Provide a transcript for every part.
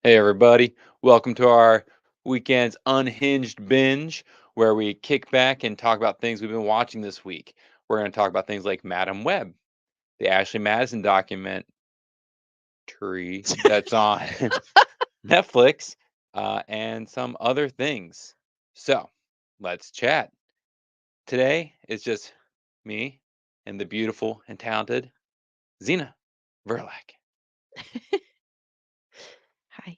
Hey, everybody. Welcome to our weekend's unhinged binge where we kick back and talk about things we've been watching this week. We're going to talk about things like Madam Web, the Ashley Madison documentary that's on Netflix, and some other things. So let's chat. Today is just me and the beautiful and talented Zena Verlac. Hi.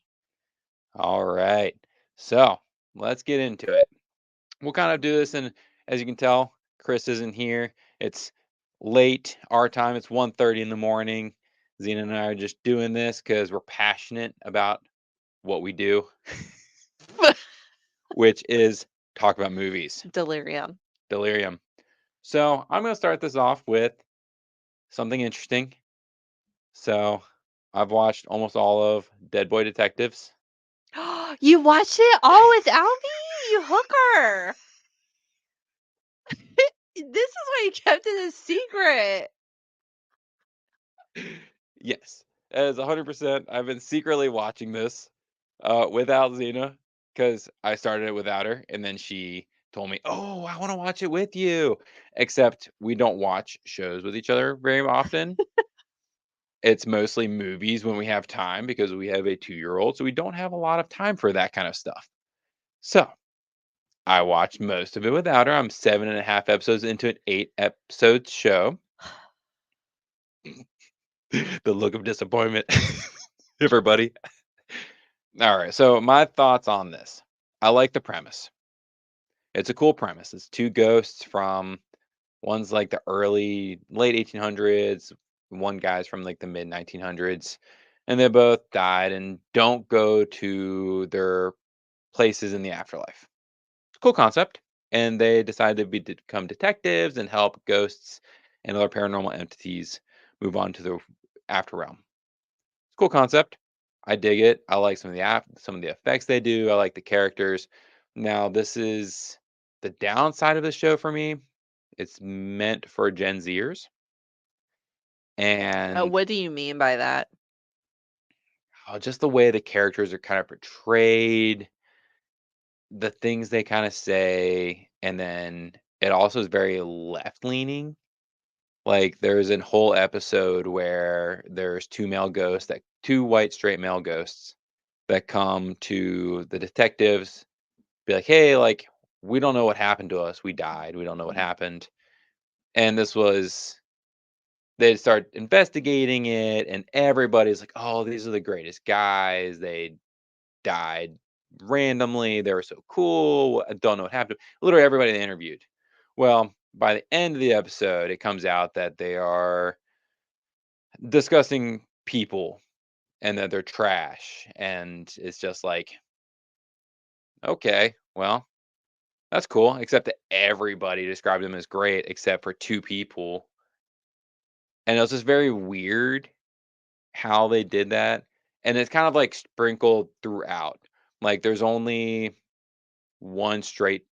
All right. So let's get into it. We'll kind of do this, and as you can tell, Chris isn't here. It's late our time. It's 1:30 in the morning. Zena and I are just doing this because we're passionate about what we do, which is talk about movies. Delirium. Delirium. So I'm going to start this off with something interesting. So I've watched almost all of Dead Boy Detectives. You watched it all without me? You hooker. This is why you kept it a secret. Yes, as 100%. I've been secretly watching this without Xena because I started it without her, and then she told me, "Oh, I want to watch it with you." Except we don't watch shows with each other very often. It's mostly movies when we have time because we have a 2-year-old, so we don't have a lot of time for that kind of stuff. So I watched most of it without her. I'm 7.5 episodes into an 8 episode show. The look of disappointment, everybody. All right. So my thoughts on this. I like the premise. It's a cool premise. It's two ghosts from one's like the early late 1800s, one guy's from like the mid 1900s, and they both died and don't go to their places in the afterlife. It's a cool concept, and they decide to become detectives and help ghosts and other paranormal entities move on to the after realm. Cool concept. I dig it. I like some of the effects they do. I like the characters. Now, this is the downside of the show for me. It's meant for Gen Zers, and What do you mean by that? just the way the characters are kind of portrayed, the things they kind of say, and then it also is very left leaning. Like there's a whole episode where there's two white straight male ghosts that come to the detectives, be like, "Hey, like we don't know what happened to us. We died. We don't know what happened." And this was they start investigating it, and everybody's like, "Oh, these are the greatest guys. They died randomly. They were so cool. I don't know what happened." Literally everybody they interviewed. Well, by the end of the episode, it comes out that they are disgusting people and that they're trash. And it's just like, okay, well, that's cool, except that everybody described them as great except for two people. And it was just very weird how they did that. And it's kind of like sprinkled throughout. Like there's only one straight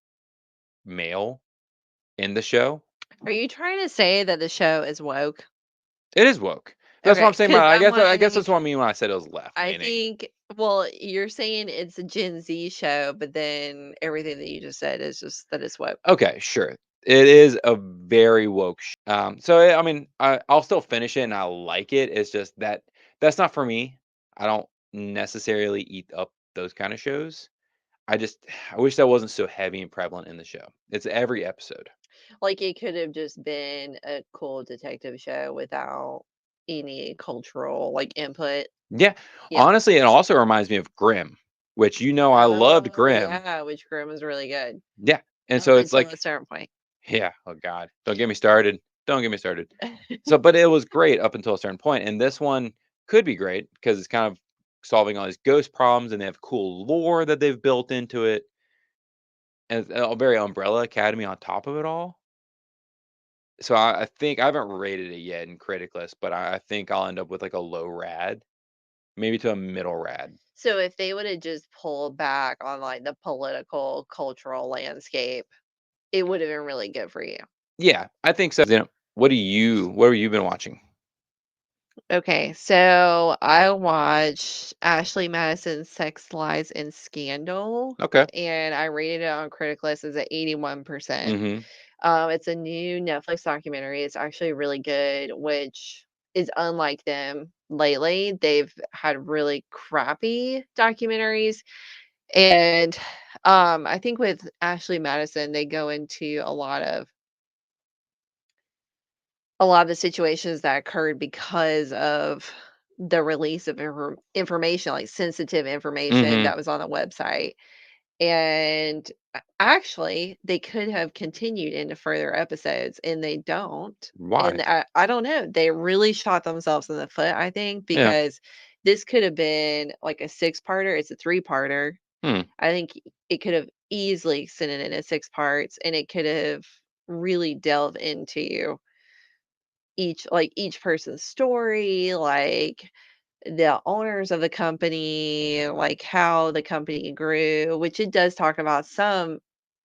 male in the show. Are you trying to say that the show is woke? It is woke. That's what I'm Okay, saying. because I'm I guess like, that's what I mean when I said it was left I leaning. think, well, you're saying it's a Gen Z show, but then everything that you just said is just that it's woke. Okay, sure. It is a very woke. I mean, I'll still finish it and I like it. It's just that that's not for me. I don't necessarily eat up those kind of shows. I just I wish that wasn't so heavy and prevalent in the show. It's every episode. Like it could have just been a cool detective show without any cultural like input. Yeah, Yeah. honestly, it also reminds me of Grimm, which I loved Oh Grimm. yeah, which Grimm was really good. Yeah, and Up so it's until like, a certain point. yeah, oh God, don't get me started. Don't get me started. So, but it was great up until a certain point, and this one could be great because it's kind of solving all these ghost problems, and they have cool lore that they've built into it, and it's a very Umbrella Academy on top of it all. So I think I haven't rated it yet in critic list, but I think I'll end up with like a low rad, maybe to a middle rad. So if they would have just pulled back on like the political cultural landscape, it would have been really good for you. Yeah, I think so. What have you been watching? Okay, so I watched Ashley Madison's Sex, Lies, and Scandal, Okay. and I rated it on Critic List as at 81%. Mhm. It's a new Netflix documentary. It's actually really good, which is unlike them lately. They've had really crappy documentaries. And I think with Ashley Madison, they go into a lot of the situations that occurred because of the release of information, like sensitive information Mhm. that was on the website. And actually, they could have continued into further episodes, and they don't. Why? And I don't know. They really shot themselves in the foot, I think, Yeah. because this could have been like a six-parter. It's a three-parter. Hmm. I think it could have easily extended into six parts, and it could have really delved into each person's story, like the owners of the company, like how the company grew, which it does talk about some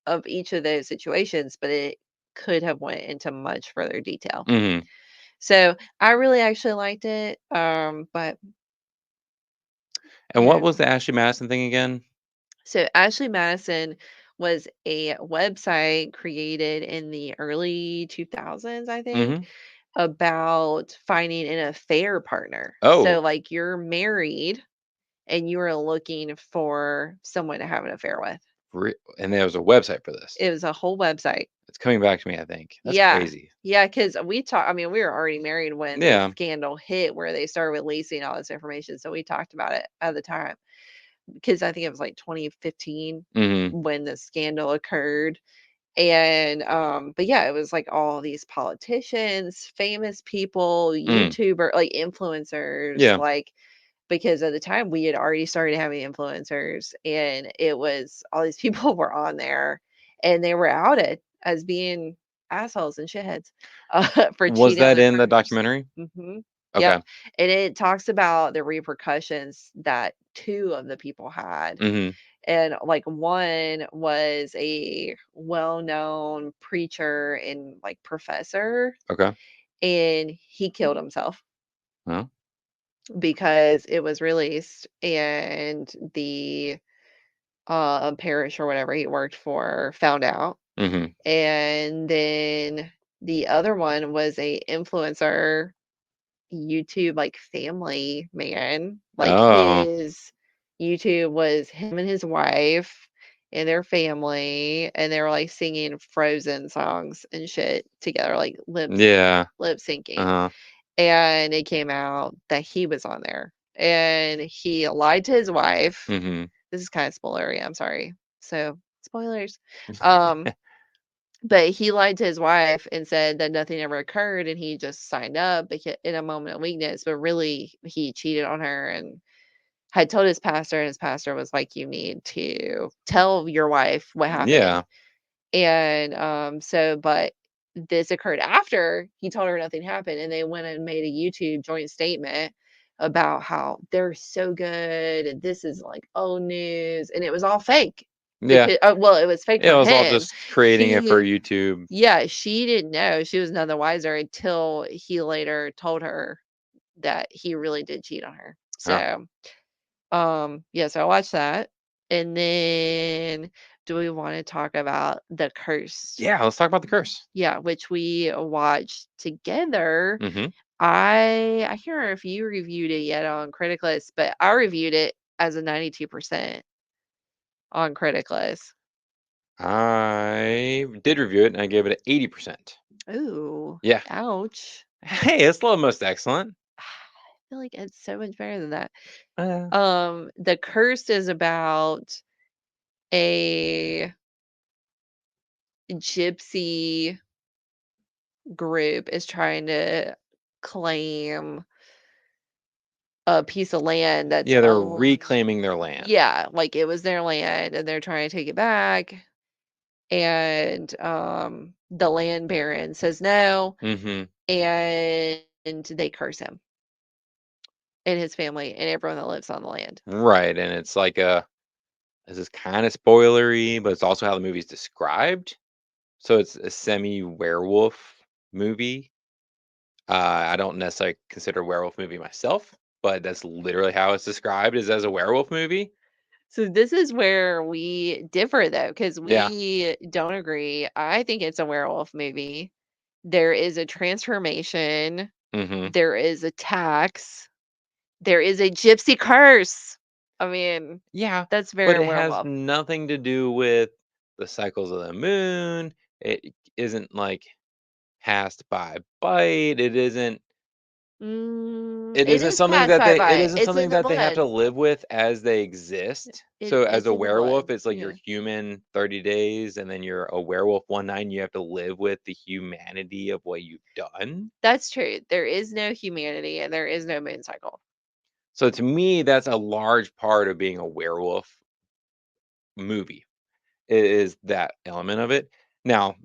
of each of those situations, but it could have went into much further detail. Mhm. So I really actually liked it. But And you what know, was the Ashley Madison thing again? so Ashley Madison was a website created in the early 2000s, I think, Mhm. about finding an affair partner. So Oh, like you're married and you were looking for someone to have an affair with. and there was a website for this. It was a whole website. It's coming back to me, I think. That's Yeah. crazy. Yeah, because I mean, we were already married when the Yeah. scandal hit where they started releasing all this information, so we talked about it at the time, because I think it was, like, 2015 Mhm. when the scandal occurred, and, but yeah, it was, like, all these politicians, famous people, Mm. like, influencers, Yeah. like, because at the time we had already started having influencers, and it was all these people were on there, and they were outed as being assholes and shitheads, for Was cheating on that their in the partners. documentary? Mhm. Yep, Okay. and it talks about the repercussions that 2 of the people had, Mhm. and, like, one was a well-known preacher and, like, professor, Okay. and he killed himself Well. because it was released, and the parish or whatever he worked for found out. Mhm. And then the other one was a influencer YouTube like family man. Like Oh. his YouTube was him and his wife and their family, and they were like singing Frozen songs and shit together, like Yeah. lip syncing. Uh-huh. And it came out that he was on there, and he lied to his wife. Mhm. This is kinda spoilery, I'm sorry. So, spoilers. Um, but he lied to his wife and said that nothing ever occurred, and he just signed up in a moment of weakness, but really, he cheated on her and had told his pastor, and his pastor was like, "You need to tell your wife what happened." Yeah. And, but this occurred after he told her nothing happened, and they went and made a YouTube joint statement about how they're so good, and this is, like, old news, and it was all fake. Yeah. Because well, it was fake Yeah, for it was all him. just creating it for He YouTube. Yeah, she didn't know. She was none the wiser until he later told her that he really did cheat on her. Yeah. So, yeah, so I watched that, and then do we wanna talk about The Cursed? Yeah, let's talk about The Curse. Yeah, which we watched together. Mhm. I can't remember if you reviewed it yet on Critic List, but I reviewed it as a 92% on Critic List. I did review it, and I gave it an 80%. Ooh, Yeah. ouch. Hey, it's almost excellent. I feel like it's so much better than that. Uh, The Cursed is about a gypsy group is trying to claim a piece of land that's yeah, they're owned. reclaiming their land. Yeah, like it was their land and they're trying to take it back. And the land baron says no, Mhm. and they curse him and his family and everyone that lives on the land. Right, and it's like a this is kinda spoilery, but it's also how the movie's described. So it's a semi-werewolf movie. I don't necessarily consider a werewolf movie myself, but that's literally how it's described is as a werewolf movie. So this is where we differ though, because Yeah. we don't agree. I think it's a werewolf movie. There is a transformation, Mhm. there is a tax, there is a gypsy curse. I mean, Yeah, that's but very it has werewolf. nothing to do with the cycles of the moon. It isn't like passed by bite. It is past It bye-bye. isn't It's in something the that they have to blood. live with as they exist. So as It's a in the blood. werewolf, it's like you're Yeah. human 30 days and then you're a werewolf one night and you have to live with the humanity of what you've done. That's true. There is no humanity and there is no moon cycle. So to me, that's a large part of being a werewolf movie is that element of it. Now,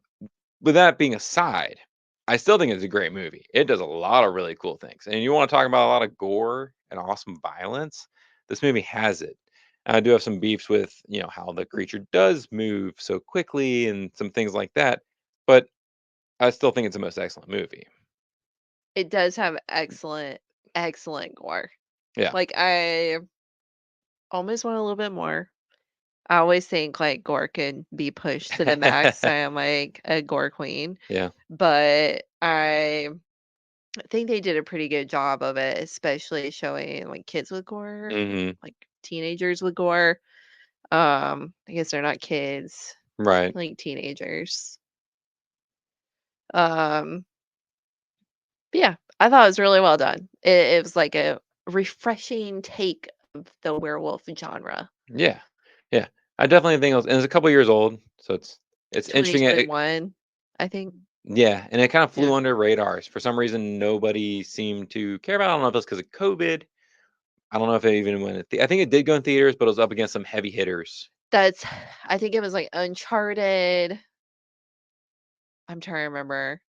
with that being aside, I still think it's a great movie. It does a lot of really cool things. And you want to talk about a lot of gore and awesome violence? This movie has it. I do have some beefs with, how the creature does move so quickly and some things like that, but I still think it's the most excellent movie. It does have excellent, excellent gore. Yeah. Like, I almost want a little bit more. I always think, like, gore could be pushed to the max. I am, like, a gore queen, Yeah. but I think they did a pretty good job of it, especially showing, like, kids with gore, Mhm. like, teenagers with gore. I guess they're not kids, Right. like, teenagers. Um, but yeah, I thought it was really well done. It was like a refreshing take of the werewolf genre. Yeah. Yeah. I definitely think and it's a couple years old, so it's interesting. 2021, I think. Yeah, and it kind of Yeah. flew under radars. For some reason, nobody seemed to care about it. I don't know if it's because of COVID. I don't know if it even went. I think it did go in theaters, but it was up against some heavy hitters. That's I think it was like Uncharted. I'm trying to remember.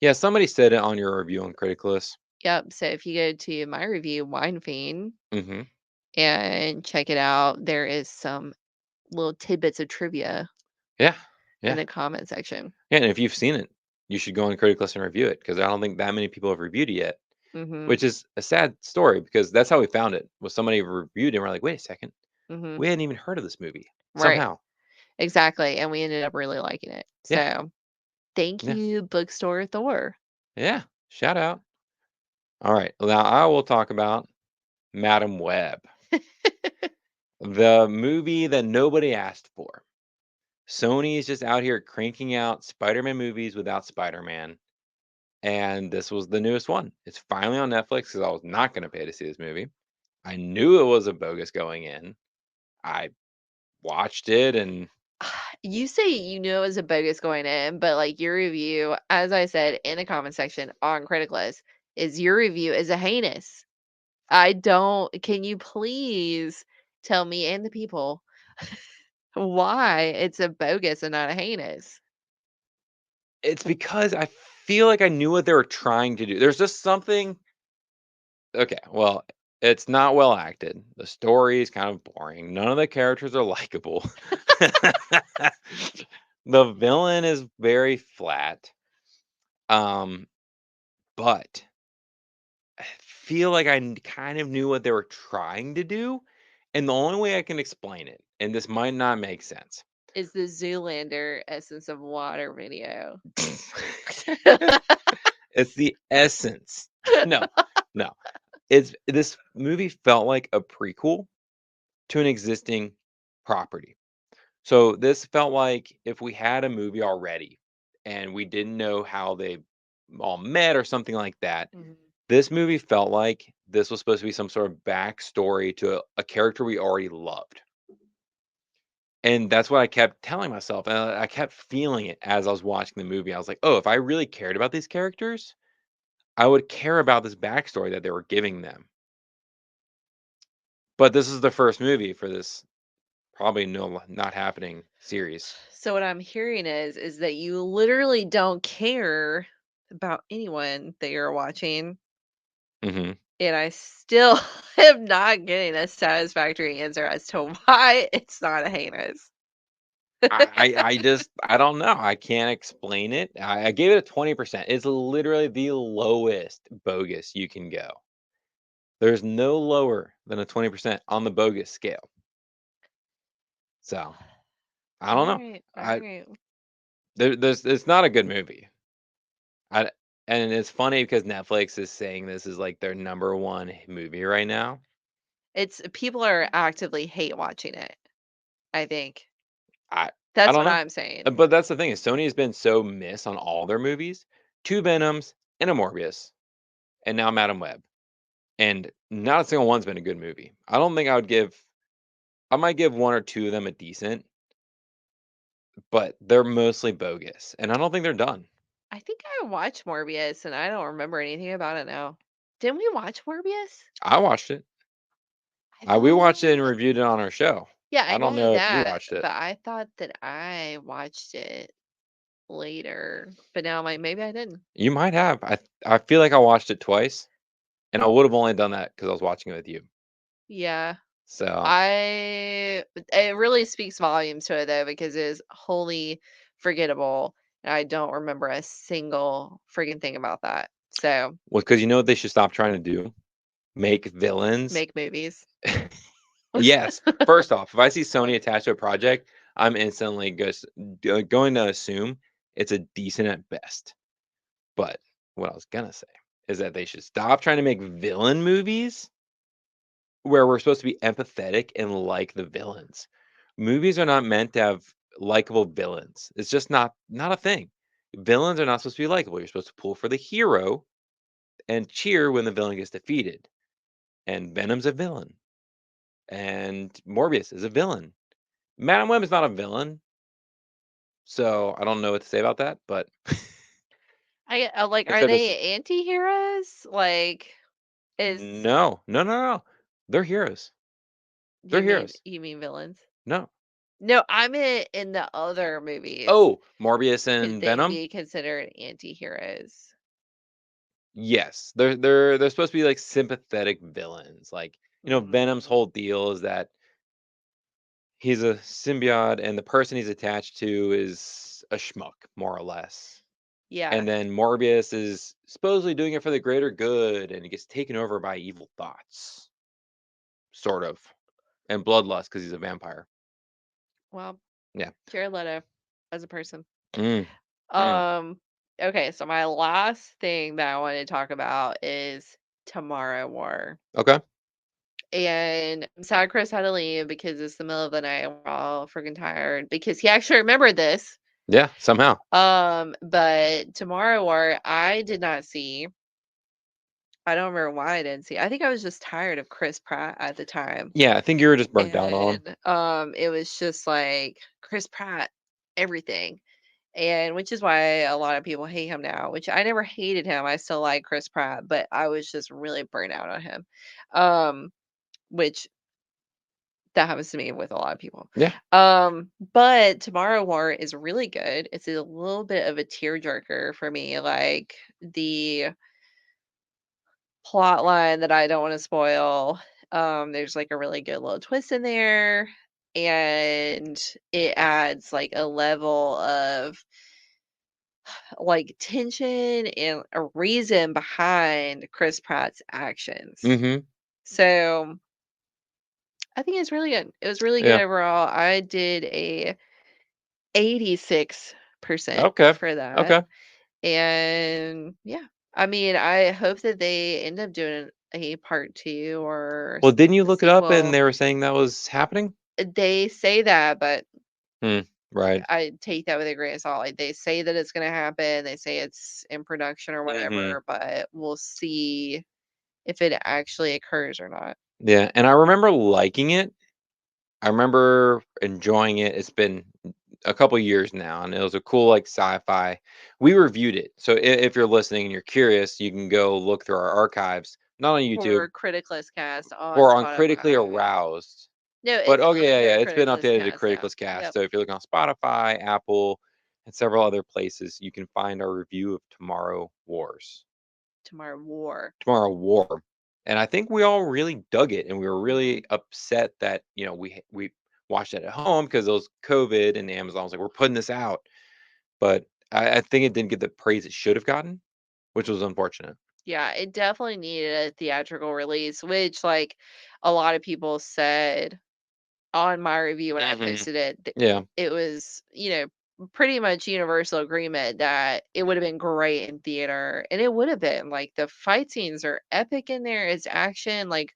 Yeah, somebody said it on your review on Criticalist. Yep. So if you go to my review, Wine Fiend, Hmm. and check it out, there is some little tidbits of trivia Yeah, in yeah, the comment section. yeah. And if you've seen it, you should go on Criticalist and review it because I don't think that many people have reviewed it yet. Mhm. Which is a sad story because that's how we found it. Was somebody reviewed it and we're like, wait a second, Mhm. we hadn't even heard of this movie Right. somehow. Exactly. And we ended up really liking it. Yeah, So thank yeah, you, Bookstore Thor. yeah. Shout out. All right, now I will talk about Madam Web. The movie that nobody asked for. Sony is just out here cranking out Spider-Man movies without Spider-Man, and this was the newest one. It's finally on Netflix because I was not going to pay to see this movie. I knew it was a bogus going in. I watched it, and You say you know it's a bogus going in, but like your review, as I said in the comment section on Criticalist, is your review is a heinous. I don't, can you please tell me and the people why it's a bogus and not a heinous? it's because I feel like I knew what they were trying to do. There's just something. Okay, well, it's not well acted. The story is kind of boring. None of the characters are likable. The villain is very flat. Um, but I feel like kind of knew what they were trying to do, and the only way I can explain it, and this might not make sense. Is the Zoolander Essence of Water video. It's the essence. No, no. It's this movie felt like a prequel to an existing property. So this felt like if we had a movie already and we didn't know how they all met or something like that, Mhm. this movie felt like this was supposed to be some sort of backstory to a character we already loved. And that's what I kept telling myself. And I kept feeling it as I was watching the movie. I was like, oh, if I really cared about these characters, I would care about this backstory that they were giving them. But this is the first movie for this probably no not happening series. So what I'm hearing is that you literally don't care about anyone that you're watching, Hmm. and I still am not getting a satisfactory answer as to why it's not a heinous. I don't know. I can't explain it. I gave it a 20%. It's literally the lowest bogus you can go. There's no lower than a 20% on the bogus scale. So I don't know. Alright, I alright. there's it's not a good movie. I and it's funny because Netflix is saying this is like their number one movie right now. It's people are actively hate watching it, I think. I I That's don't what know. I'm saying. But that's the thing is Sony has been so miss on all their movies. 2 Venoms and a Morbius, and now Madam Web. And not a single one's been a good movie. I don't think I might give 1 or 2 of them a decent, but they're mostly bogus, and I don't think they're done. I think I watched Morbius, and I don't remember anything about it now. Didn't we watch Morbius? I watched it. I We watched it and thought reviewed it on our show. yeah, I I don't know know if you that, watched it. but I thought that I watched it later, but now I'm like, maybe I didn't. You might have. I feel like I watched it twice, and I would have only done that because I was watching it with you. Yeah. So, I it really speaks volumes to it though because it is wholly forgettable, and I don't remember a single freaking thing about that. So, well, because you know what they should stop trying to do? Make villains. make movies. Yes. First off, if I see Sony attached to a project, I'm instantly going to assume it's a decent at best. But what I was gonna say is that they should stop trying to make villain movies where we're supposed to be empathetic and like the villains. Movies are not meant to have likable villains. It's just not a thing. Villains are not supposed to be likable. You're supposed to pull for the hero and cheer when the villain gets defeated. And Venom's a villain, and Morbius is a villain. Madam Web is not a villain, so I don't know what to say about that. But I like, if are they're this, they anti-heroes? Like, is no, no, no, no, they're heroes. They're heroes. you mean villains? No. No, I meant in the other movies. Oh, Morbius Could and they Venom. be considered anti-heroes? Yes, they're supposed to be like sympathetic villains. Like, Venom's Mm, whole deal is that he's a symbiote and the person he's attached to is a schmuck, more or less. yeah. And then Morbius is supposedly doing it for the greater good and he gets taken over by evil thoughts, sort of. And bloodlust because he's a vampire. Well, Yeah. Jared Leto as a person. Mm, mm. Um, okay, so my last thing that I want to talk about is Tomorrow War. Okay. And I'm sad Chris had to leave because it's the middle of the night. We're all freaking tired because he actually remembered this. Yeah, somehow. But Tomorrow War, I did not see. I don't remember why I didn't see. I think I was just tired of Chris Pratt at the time. Yeah, I think you were just burnt out on him. And it was just like Chris Pratt, everything. And which is why a lot of people hate him now, which I never hated him. I still like Chris Pratt, but I was just really burnt out on him. Which that happens to me with a lot of people. Yeah. But Tomorrow War is really good. It's a little bit of a tearjerker for me. Like the plot line that I don't want to spoil. There's like a really good little twist in there, and it adds like a level of like tension and a reason behind Chris Pratt's actions. Mhm. So I think it's really good. It was really good Yeah. overall. I did a 86% Okay. for that. Okay. And yeah, I mean, I hope that they end up doing a part two or Well, didn't you a look it up and sequel. they were saying that was happening? They say that, but Hmm. Right. I take that with a grain of salt. Like they say that it's going to happen. They say it's in production or Mhm. whatever, but we'll see if it actually occurs or not. Yeah, and I remember liking it. I remember enjoying it. It's been a couple years now, and it was a cool like sci-fi. We reviewed it, so if you're listening and you're curious, you can go look through our archives, not on YouTube For Criticless Cast on or on Critically Spotify. Aroused. No, But it's oh yeah, under yeah, it's been Criticless updated to Cast now. Critical's Cast. Yep. So if you look on Spotify, Apple, and several other places, you can find our review of Tomorrow Wars. Tomorrow War. Tomorrow War. And I think we all really dug it, and we were Hmm. really upset that we watched it at home because it was COVID and Amazon was like, "We're putting this out." But I think it didn't get the praise it should have gotten, which was unfortunate. Yeah, it definitely needed a theatrical release, which, like, a lot of people said on my review when I Mhm. posted it, Yeah. it was, pretty much universal agreement that it would have been great in theater, and it would have been. Like, the fight scenes are epic in there. It's action, like,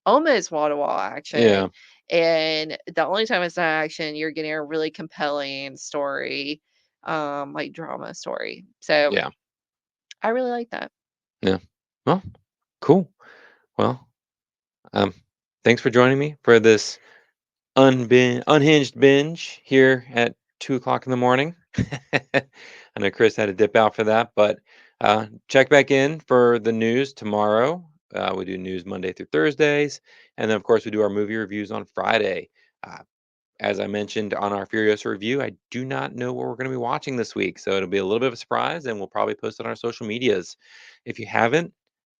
almost wall-to-wall Yeah. action, and the only time it's not action, you're getting a really compelling story, like, drama story. So, Yeah. I really like that. Yeah. Well, cool. Well, um, thanks for joining me for this unhinged binge here at 2 o'clock in the morning. I know Chris had to dip out for that, but check back in for the news tomorrow. We do news Monday through Thursdays, and then of course we do our movie reviews on Friday. Uh, as I mentioned on our Furiosa review, I do not know what we're going to be watching this week, so it'll be a little bit of a surprise, and we'll probably post it on our social medias. If you haven't,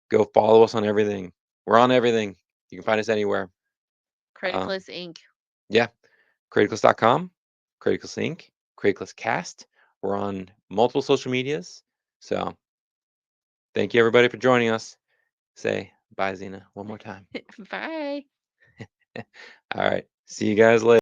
go follow us on everything. We're on everything. You can find us anywhere. Um, Criticalist Inc. yeah, Creaticless.com, Creaticless Inc., Creaticless Cast. We're on multiple social medias. So thank you everybody for joining us. Say bye, Zena, one more time. Bye. All right. See you guys later.